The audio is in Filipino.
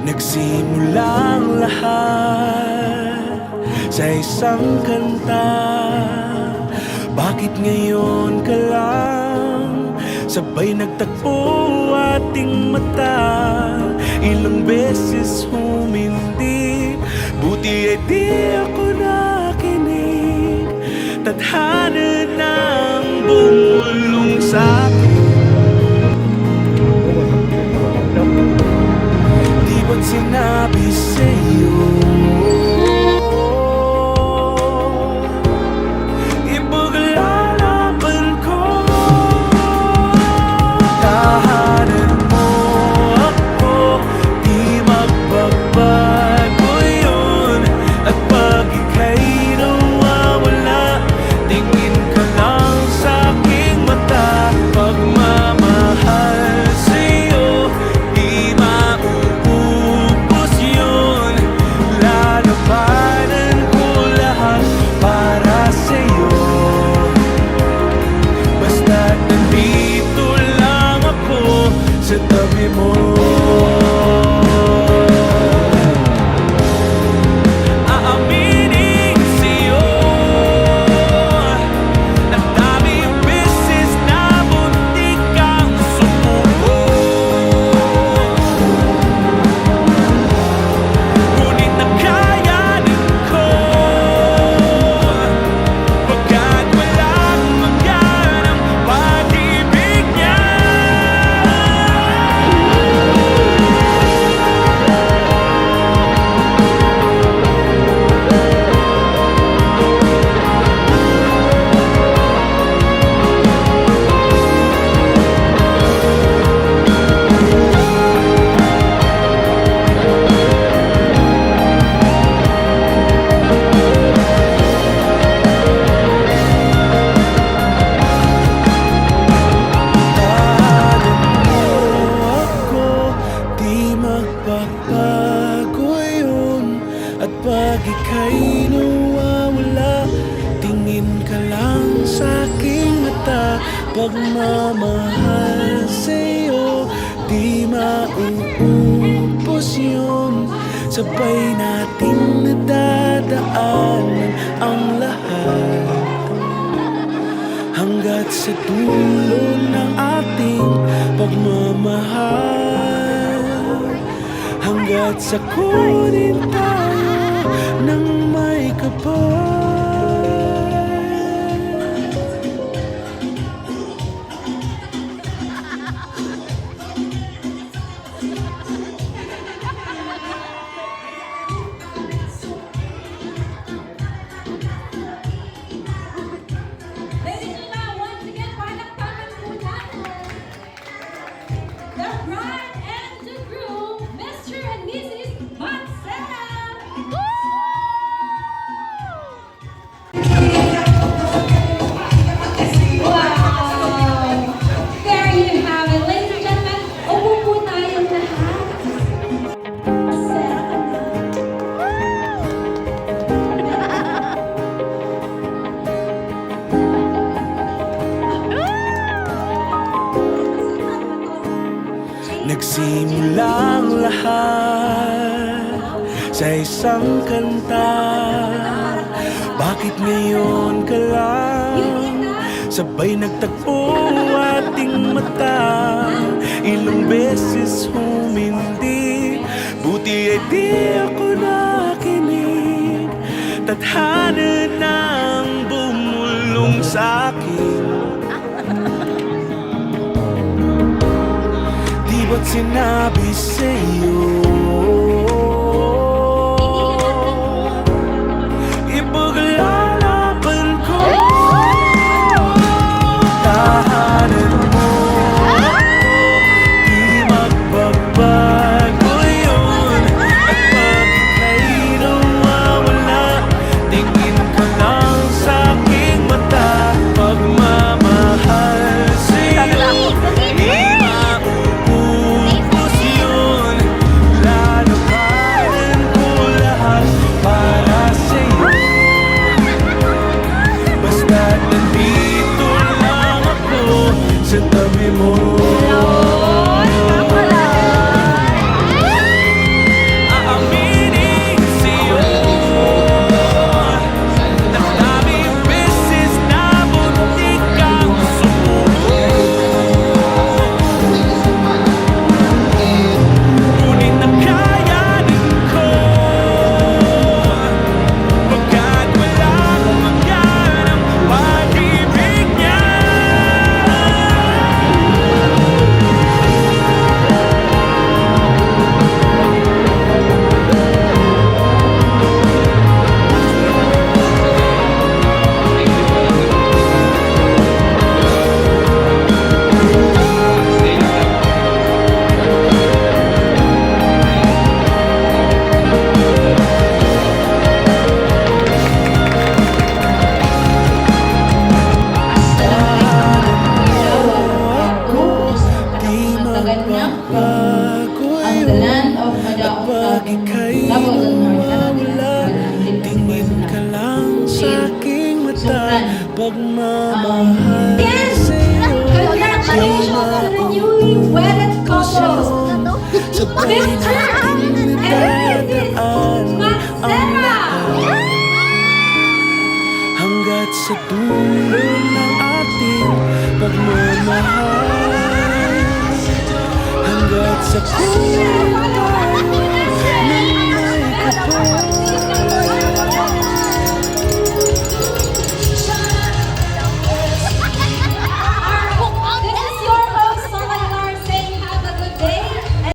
Nagsimulang lahat sa isang kanta. Bakit ngayon ka lang sabay nagtagpo ating mata? Ilang beses humindi, buti ay di ako nakinig. Tadhana ng bumulong sa'kin. Di ba't sinabi sa'yo ipaglalaban ko? Tahanan mo ako, di magbabago yun. At pag ika'y nawawala, tingin ka lang sa'king mata. Pagmamahal sa'yo, di mauubos yun. Lalabanan ko lahat para sa'yo. Basta't nandito lang ako sa tabi mo. Aaminin sa'yo, ang daming beses na muntik kang sumuko. Ngunit nakayanin ko, pagkat walang mangyan ang pag-ibig niya. Di magbabago yun. At pag ika'y nawawala, tingin ka lang sa'king mata. Pagmamahal sa'yo, di mauubos yun. Sabay nating nadadaanan ang lahat hanggat sa dulo ng ating pagmamahal. Hanggat sa kunin tayo ng may kapal. Ladies and gentlemen, once again, palakpakan po natin the bride and the groom, Mr. and Mrs. Mansera! Wow! There you have it. Ladies and gentlemen, upo po tayong lahat. Mansera ka na. Nagsimulang lahat sa isang kanta. Bakit ngayon ka lang sabay nagtagpo ating mata? Ilang beses humindi, buti ay di ako nakinig. Tadhana ng bumulong sa'kin. Di ba't sinabi sa'yo ipaglalaban ko? Tahanan mo ako, di magbabago yun. At pag ika'y nawawala, tingin ka lang sa'king mata. Pagmamahal sa'yo, di mauubos yun. Lalo pa pagmamahal And sa'yo congratulations to the newly wedded couple, Mr. and Mrs. Mancera. Hanggat sa dulo ng ating pagmamahal, hanggat sa puso